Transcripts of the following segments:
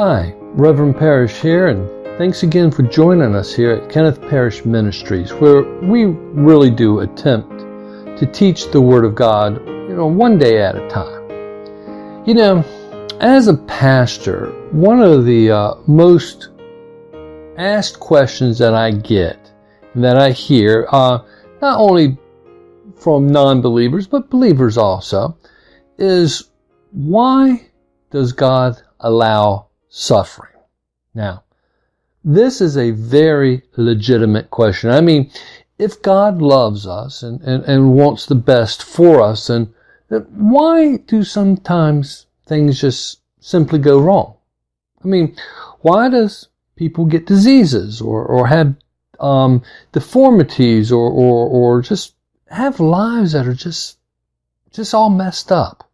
Hi, Reverend Parrish here, and thanks again for joining us here at Kenneth Parrish Ministries, where we really do attempt to teach the Word of God, one day at a time. As a pastor, one of the most asked questions that I get, and that I hear, not only from non-believers, but believers also, is why does God allow suffering? Now, this is a very legitimate question. I mean, if God loves us and wants the best for us, then why do sometimes things just simply go wrong? I mean, why does people get diseases or have deformities or just have lives that are just all messed up?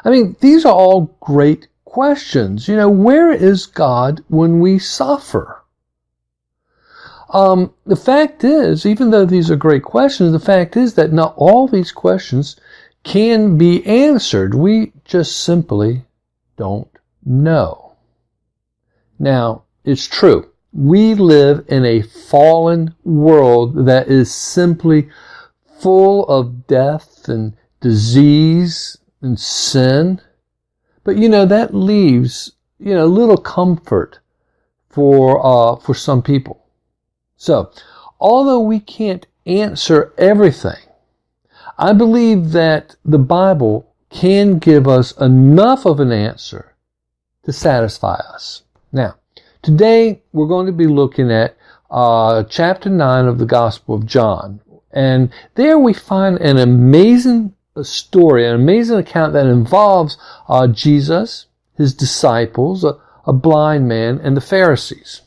I mean, these are all great questions. Where is God when we suffer? The fact is, even though these are great questions, the fact is that not all these questions can be answered. We just simply don't know. Now, it's true. We live in a fallen world that is simply full of death and disease and sin. But that leaves little comfort for some people. So, although we can't answer everything, I believe that the Bible can give us enough of an answer to satisfy us. Now, today we're going to be looking at chapter 9 of the Gospel of John, and there we find an amazing story, an amazing account that involves Jesus, his disciples, a blind man, and the Pharisees.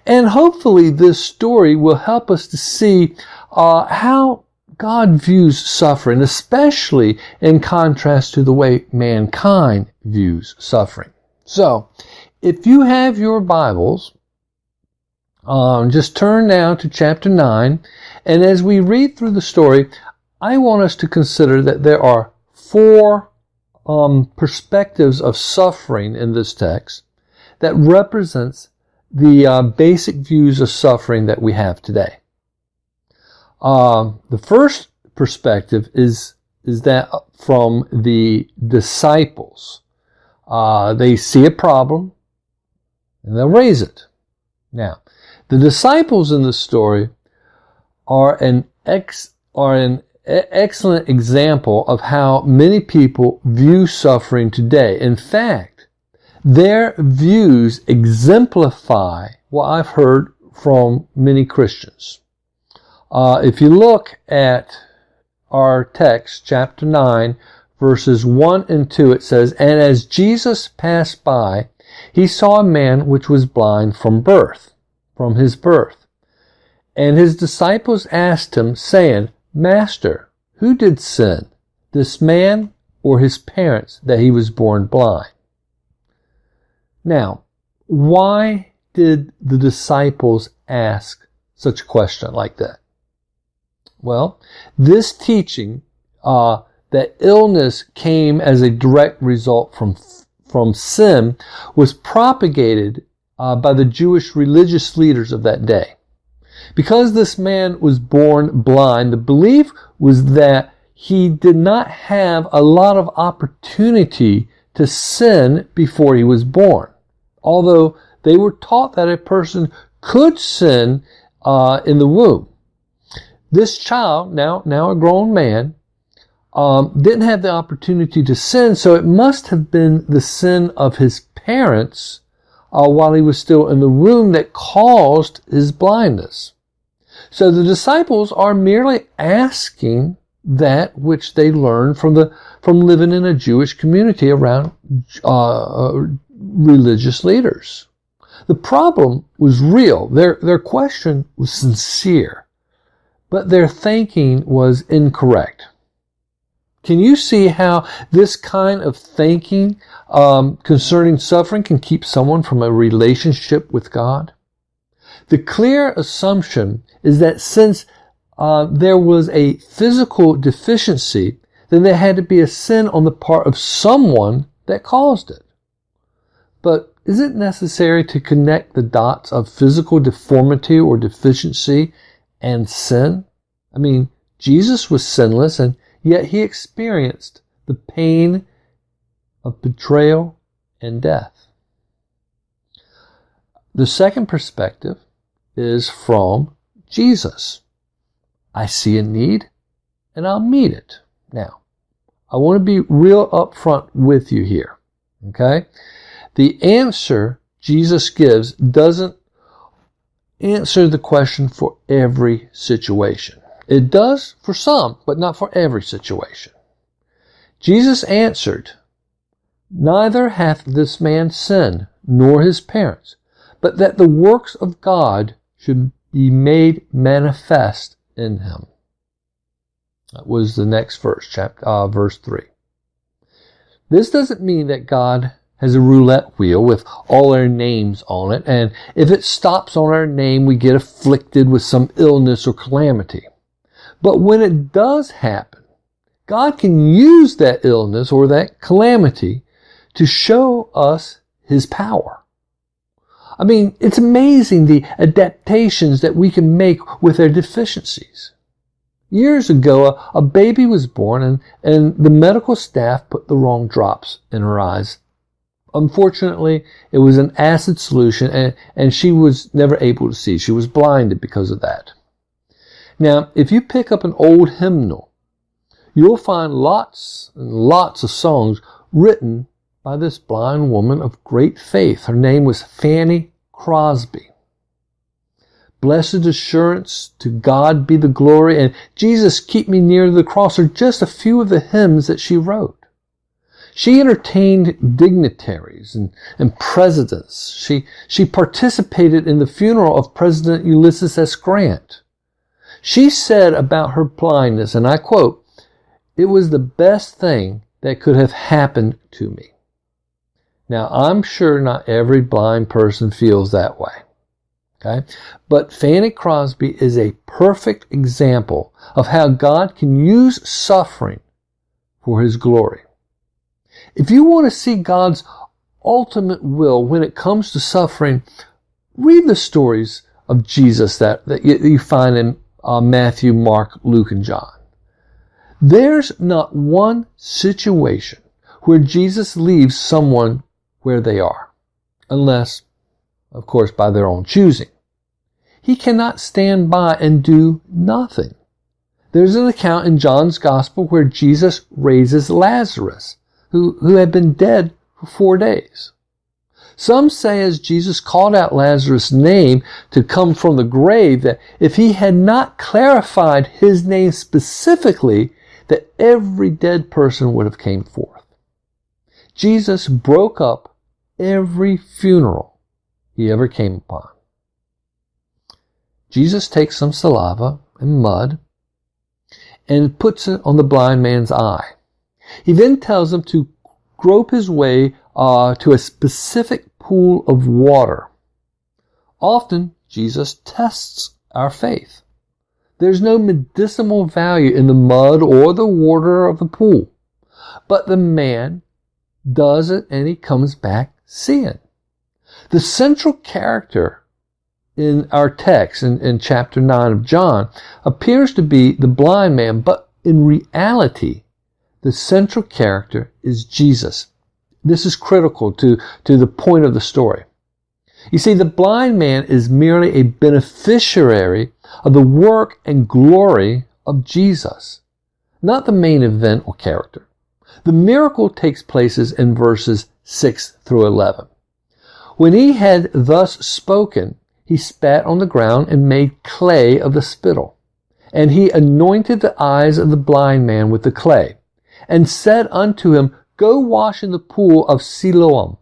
And hopefully this story will help us to see how God views suffering, especially in contrast to the way mankind views suffering. So, if you have your Bibles, just turn now to chapter 9, and as we read through the story, I want us to consider that there are four perspectives of suffering in this text that represents the basic views of suffering that we have today. The first perspective is that from the disciples. They see a problem and they'll raise it. Now, the disciples in the story are an excellent example of how many people view suffering today. In fact, their views exemplify what I've heard from many Christians. If you look at our text, chapter 9, verses 1 and 2, it says, "And as Jesus passed by, he saw a man which was blind from his birth. And his disciples asked him, saying, Master, who did sin, this man or his parents, that he was born blind?" Now, why did the disciples ask such a question like that? Well, this teaching that illness came as a direct result from sin was propagated by the Jewish religious leaders of that day. Because this man was born blind, the belief was that he did not have a lot of opportunity to sin before he was born. Although they were taught that a person could sin in the womb. This child, now a grown man, didn't have the opportunity to sin, so it must have been the sin of his parents while he was still in the womb that caused his blindness. So the disciples are merely asking that which they learned from living in a Jewish community around religious leaders. The problem was real. Their question was sincere, but their thinking was incorrect. Can you see how this kind of thinking concerning suffering can keep someone from a relationship with God? The clear assumption is that since there was a physical deficiency, then there had to be a sin on the part of someone that caused it. But is it necessary to connect the dots of physical deformity or deficiency and sin? I mean, Jesus was sinless, and yet he experienced the pain of betrayal and death. The second perspective is from Jesus. I see a need, and I'll meet it. Now, I want to be real upfront with you here, okay? The answer Jesus gives doesn't answer the question for every situation. It does for some, but not for every situation. Jesus answered, "Neither hath this man sinned, nor his parents, but that the works of God should be made manifest in him." That was the next verse, verse 3. This doesn't mean that God has a roulette wheel with all our names on it, and if it stops on our name, we get afflicted with some illness or calamity. But when it does happen, God can use that illness or that calamity to show us his power. I mean, it's amazing the adaptations that we can make with our deficiencies. Years ago, a baby was born and the medical staff put the wrong drops in her eyes. Unfortunately, it was an acid solution and she was never able to see. She was blinded because of that. Now, if you pick up an old hymnal, you'll find lots and lots of songs written by this blind woman of great faith. Her name was Fanny Crosby. Blessed assurance, to God be the glory, and Jesus keep me near to the cross are just a few of the hymns that she wrote. She entertained dignitaries and presidents. She participated in the funeral of President Ulysses S. Grant. She said about her blindness, and I quote, "It was the best thing that could have happened to me." Now, I'm sure not every blind person feels that way. Okay? But Fanny Crosby is a perfect example of how God can use suffering for his glory. If you want to see God's ultimate will when it comes to suffering, read the stories of Jesus that you find in Matthew, Mark, Luke, and John. There's not one situation where Jesus leaves someone where they are, unless, of course, by their own choosing. He cannot stand by and do nothing. There's an account in John's Gospel where Jesus raises Lazarus, who had been dead for 4 days. Some say as Jesus called out Lazarus' name to come from the grave, that if he had not clarified his name specifically, that every dead person would have came forth. Jesus broke up every funeral he ever came upon. Jesus takes some saliva and mud and puts it on the blind man's eye. He then tells him to grope his way to a specific pool of water. Often, Jesus tests our faith. There's no medicinal value in the mud or the water of the pool. But the man does it and he comes back seeing. The central character in our text in chapter 9 of John appears to be the blind man, but in reality, the central character is Jesus. This is critical to the point of the story. You see, the blind man is merely a beneficiary of the work and glory of Jesus, not the main event or character. The miracle takes place in verses 6 through 11. When he had thus spoken, he spat on the ground and made clay of the spittle. And he anointed the eyes of the blind man with the clay, and said unto him, Go wash in the pool of Siloam,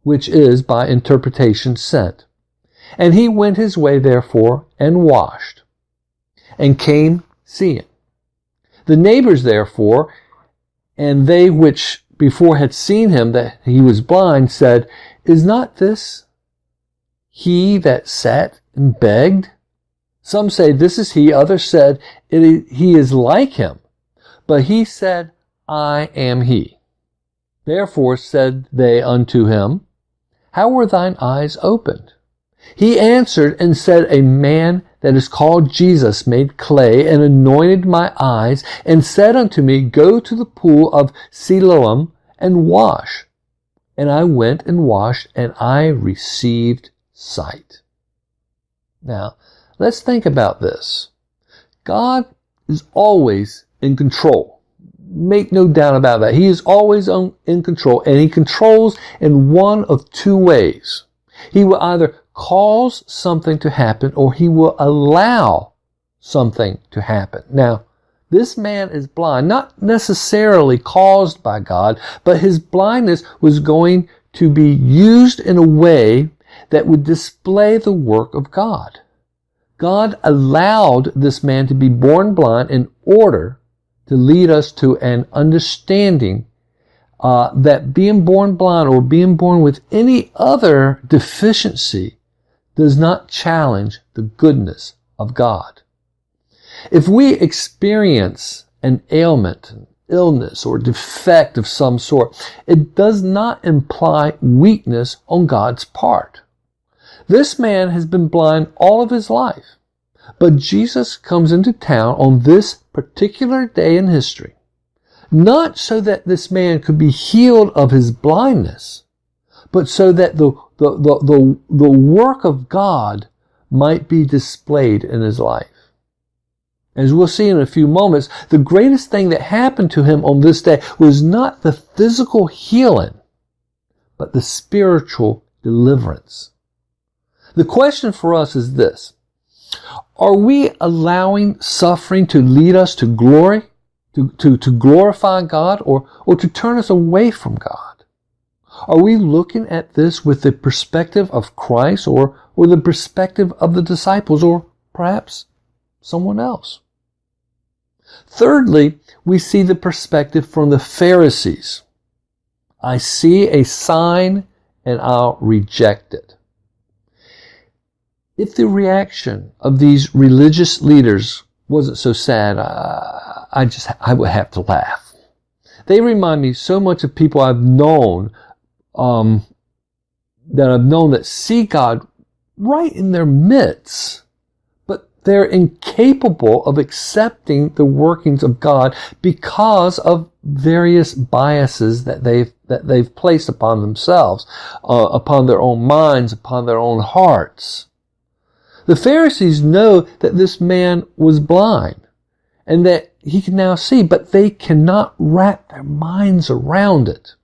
which is by interpretation sent. And he went his way therefore, and washed, and came seeing. The neighbors therefore, and they which before had seen him that he was blind, said, Is not this he that sat and begged? Some say, This is he. Others said, He is like him. But he said, I am he. Therefore said they unto him, How were thine eyes opened? He answered and said, A man that is called Jesus made clay and anointed my eyes and said unto me, Go to the pool of Siloam and wash. And I went and washed, and I received sight. Now, let's think about this. God is always in control. Make no doubt about that. He is always in control, and He controls in one of two ways. He will either cause something to happen, or He will allow something to happen. Now, this man is blind, not necessarily caused by God, but his blindness was going to be used in a way that would display the work of God. God allowed this man to be born blind in order to lead us to an understanding that being born blind or being born with any other deficiency does not challenge the goodness of God. If we experience an ailment, an illness, or defect of some sort, it does not imply weakness on God's part. This man has been blind all of his life, but Jesus comes into town on this particular day in history, not so that this man could be healed of his blindness, but so that the work of God might be displayed in his life. As we'll see in a few moments, the greatest thing that happened to him on this day was not the physical healing, but the spiritual deliverance. The question for us is this: are we allowing suffering to lead us to glory, to glorify God, or to turn us away from God? Are we looking at this with the perspective of Christ or the perspective of the disciples, or perhaps someone else? Thirdly, we see the perspective from the Pharisees. I see a sign and I'll reject it. If the reaction of these religious leaders wasn't so sad, I would have to laugh. They remind me so much of people I've known, that see God right in their midst, but they're incapable of accepting the workings of God because of various biases that they've placed upon themselves, upon their own minds, upon their own hearts. The Pharisees know that this man was blind and that he can now see, but they cannot wrap their minds around it.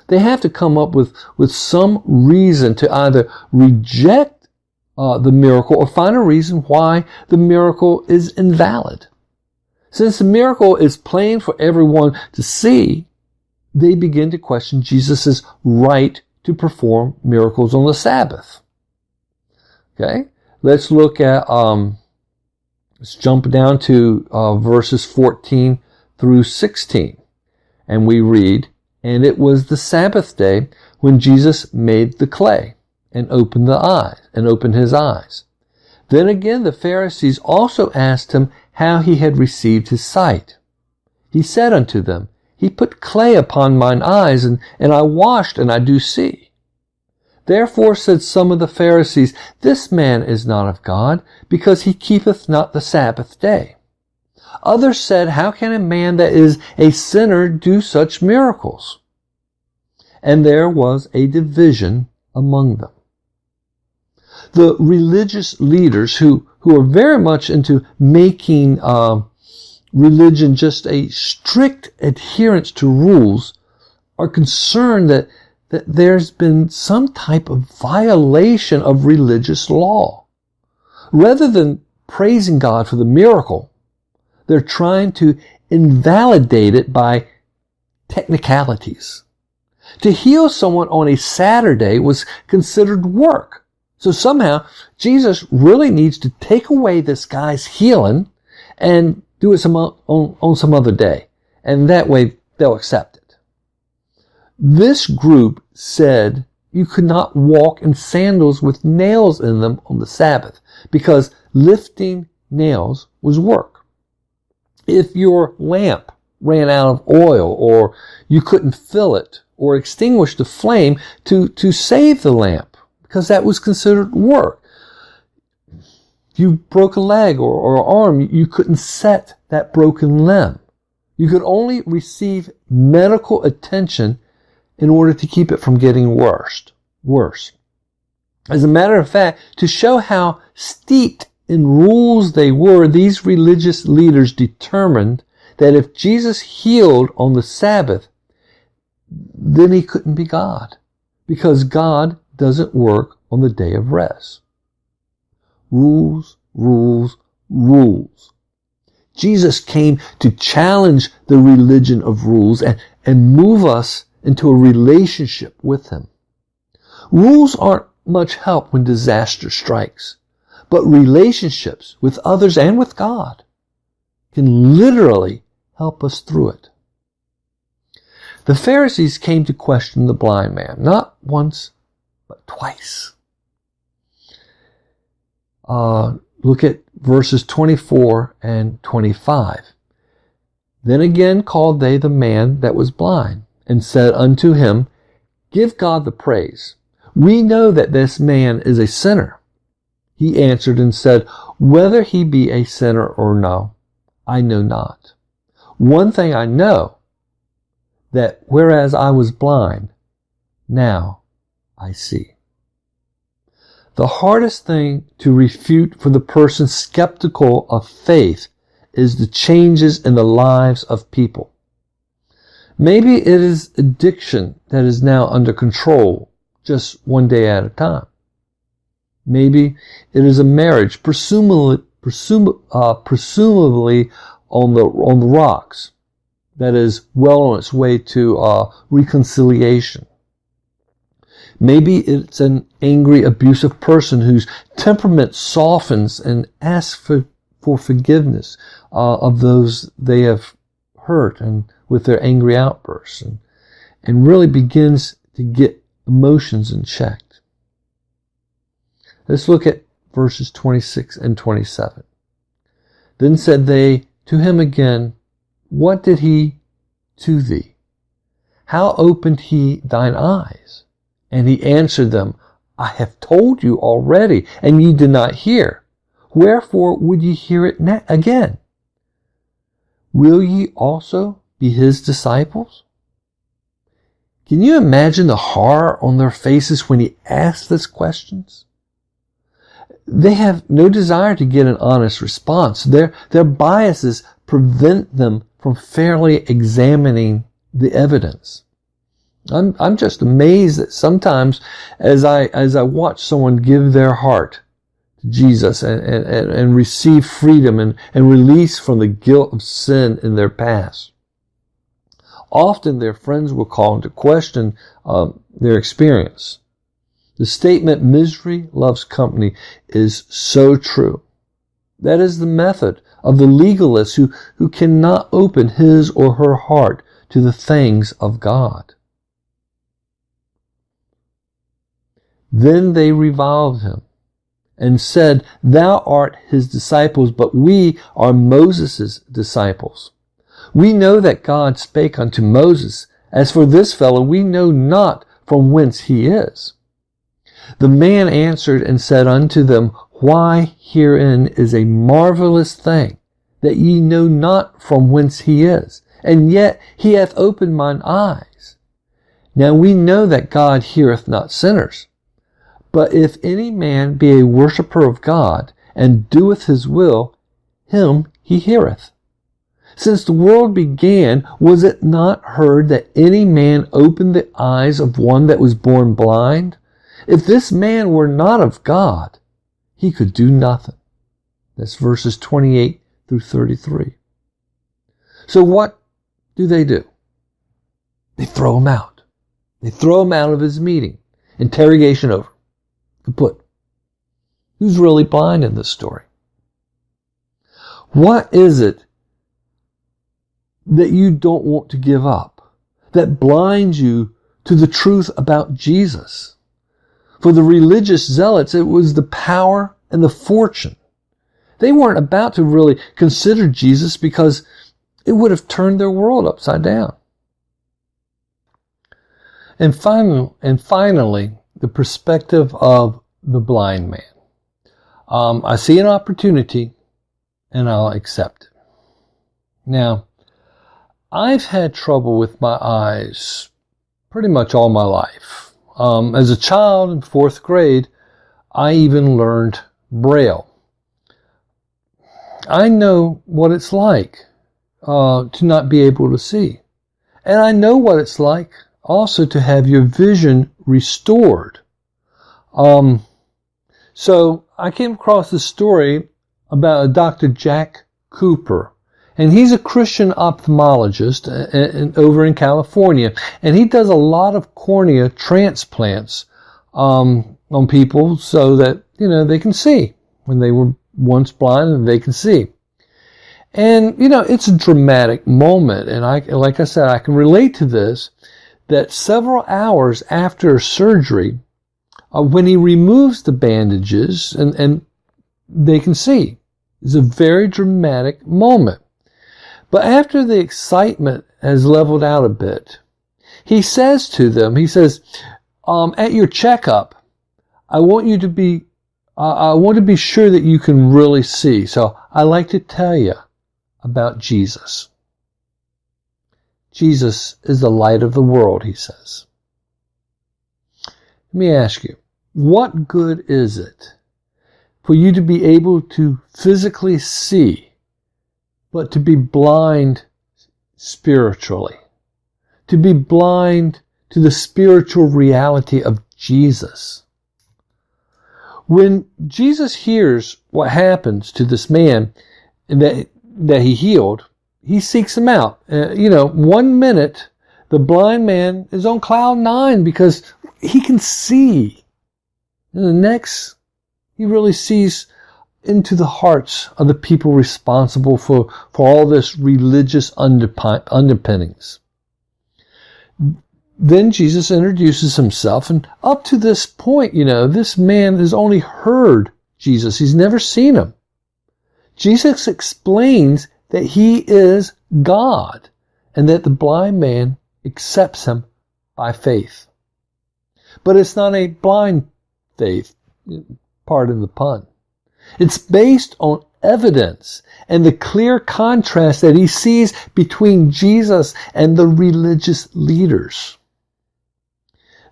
They have to come up with some reason to either reject the miracle or find a reason why the miracle is invalid. Since the miracle is plain for everyone to see, they begin to question Jesus' right to perform miracles on the Sabbath. Okay? Let's look at, let's jump down to verses 14 through 16. And we read, And it was the Sabbath day when Jesus made the clay and opened his eyes. Then again the Pharisees also asked him how he had received his sight. He said unto them, He put clay upon mine eyes, and I washed, and I do see. Therefore said some of the Pharisees, This man is not of God, because he keepeth not the Sabbath day. Others said, How can a man that is a sinner do such miracles? And there was a division among them. The religious leaders who are very much into making religion just a strict adherence to rules are concerned that there's been some type of violation of religious law. Rather than praising God for the miracle, they're trying to invalidate it by technicalities. To heal someone on a Saturday was considered work. So somehow, Jesus really needs to take away this guy's healing and do it on some other day. And that way, they'll accept it. This group said you could not walk in sandals with nails in them on the Sabbath because lifting nails was work. If your lamp ran out of oil or you couldn't fill it or extinguish the flame to save the lamp, because that was considered work. You broke a leg or arm, you couldn't set that broken limb. You could only receive medical attention in order to keep it from getting worse. As a matter of fact, to show how steeped in rules they were, these religious leaders determined that if Jesus healed on the Sabbath, then he couldn't be God, because God doesn't work on the day of rest. Rules, rules, rules. Jesus came to challenge the religion of rules and move us into a relationship with him. Rules aren't much help when disaster strikes, but relationships with others and with God can literally help us through it. The Pharisees came to question the blind man, not once, but twice. Look at verses 24 and 25. Then again called they the man that was blind, and said unto him, Give God the praise. We know that this man is a sinner. He answered and said, Whether he be a sinner or no, I know not. One thing I know, that whereas I was blind, now I see. The hardest thing to refute for the person skeptical of faith is the changes in the lives of people. Maybe it is addiction that is now under control, just one day at a time. Maybe it is a marriage, presumably on the rocks, that is well on its way to reconciliation. Maybe it's an angry, abusive person whose temperament softens and asks for forgiveness of those they have hurt and with their angry outbursts, and really begins to get emotions in check. Let's look at verses 26 and 27. Then said they to him again, What did he to thee? How opened he thine eyes? And he answered them, I have told you already, and ye did not hear. Wherefore would ye hear it again? Will ye also be his disciples? Can you imagine the horror on their faces when he asked these questions? They have no desire to get an honest response. Their biases prevent them from fairly examining the evidence. I'm just amazed that sometimes as I watch someone give their heart to Jesus and receive freedom and release from the guilt of sin in their past, often their friends will call into question their experience. The statement, misery loves company, is so true. That is the method of the legalist who cannot open his or her heart to the things of God. Then they reviled him and said, Thou art his disciples, but we are Moses' disciples. We know that God spake unto Moses. As for this fellow, we know not from whence he is. The man answered and said unto them, Why, herein is a marvelous thing, that ye know not from whence he is, and yet he hath opened mine eyes. Now we know that God heareth not sinners. But if any man be a worshipper of God, and doeth his will, him he heareth. Since the world began, was it not heard that any man opened the eyes of one that was born blind? If this man were not of God, he could do nothing. That's verses 28 through 33. So what do? They throw him out. They throw him out of his meeting. Interrogation over. Kaput. Who's really blind in this story? What is it that you don't want to give up, that blinds you to the truth about Jesus? For the religious zealots, it was the power and the fortune. They weren't about to really consider Jesus because it would have turned their world upside down. And finally, the perspective of the blind man. I see an opportunity and I'll accept it. Now, I've had trouble with my eyes pretty much all my life. As a child in 4th grade, I even learned Braille. I know what it's like to not be able to see. And I know what it's like also to have your vision restored. So I came across this story about a Dr. Jack Cooper. And he's a Christian ophthalmologist over in California. And he does a lot of cornea transplants on people so that, they can see. When they were once blind and they can see. And, it's a dramatic moment. And like I said, I can relate to this, that several hours after surgery, when he removes the bandages and they can see, it's a very dramatic moment. But after the excitement has leveled out a bit, he says to them, at your checkup, I want to be sure that you can really see. So I like to tell you about Jesus. Jesus is the light of the world, he says. Let me ask you, what good is it for you to be able to physically see, but to be blind spiritually? To be blind to the spiritual reality of Jesus. When Jesus hears what happens to this man that he healed, he seeks him out. 1 minute, the blind man is on cloud 9 because he can see. And the next, he really sees into the hearts of the people responsible for all this religious underpinnings. Then Jesus introduces himself, and up to this point, this man has only heard Jesus. He's never seen him. Jesus explains that he is God, and that the blind man accepts him by faith. But it's not a blind faith, pardon the pun. It's based on evidence and the clear contrast that he sees between Jesus and the religious leaders.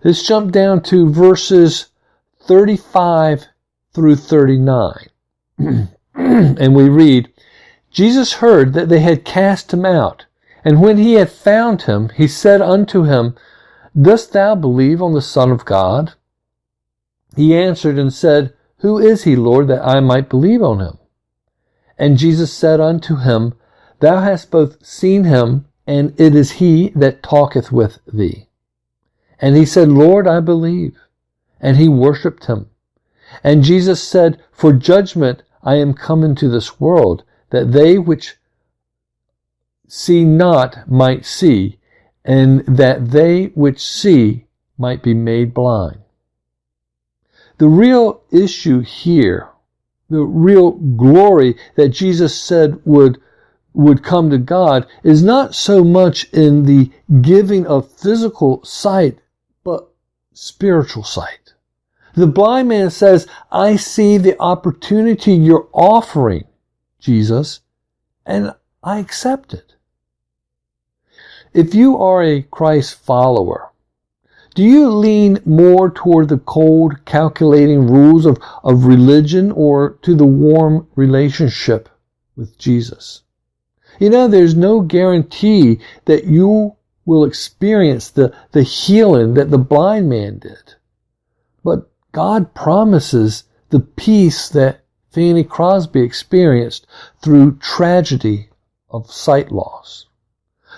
Let's jump down to verses 35 through 39. And we read, Jesus heard that they had cast him out, and when he had found him, he said unto him, Dost thou believe on the Son of God? He answered and said, Who is he, Lord, that I might believe on him? And Jesus said unto him, Thou hast both seen him, and it is he that talketh with thee. And he said, Lord, I believe. And he worshipped him. And Jesus said, For judgment I am come into this world, that they which see not might see, and that they which see might be made blind. The real issue here, the real glory that Jesus said would come to God, is not so much in the giving of physical sight, but spiritual sight. The blind man says, I see the opportunity you're offering, Jesus, and I accept it. If you are a Christ follower, do you lean more toward the cold, calculating rules of religion or to the warm relationship with Jesus? There's no guarantee that you will experience the healing that the blind man did. But God promises the peace that Fanny Crosby experienced through tragedy of sight loss.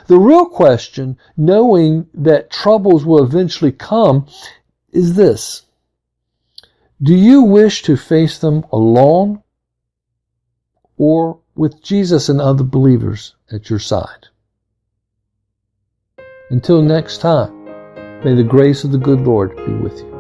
The real question, knowing that troubles will eventually come, is this. Do you wish to face them alone or with Jesus and other believers at your side? Until next time, may the grace of the good Lord be with you.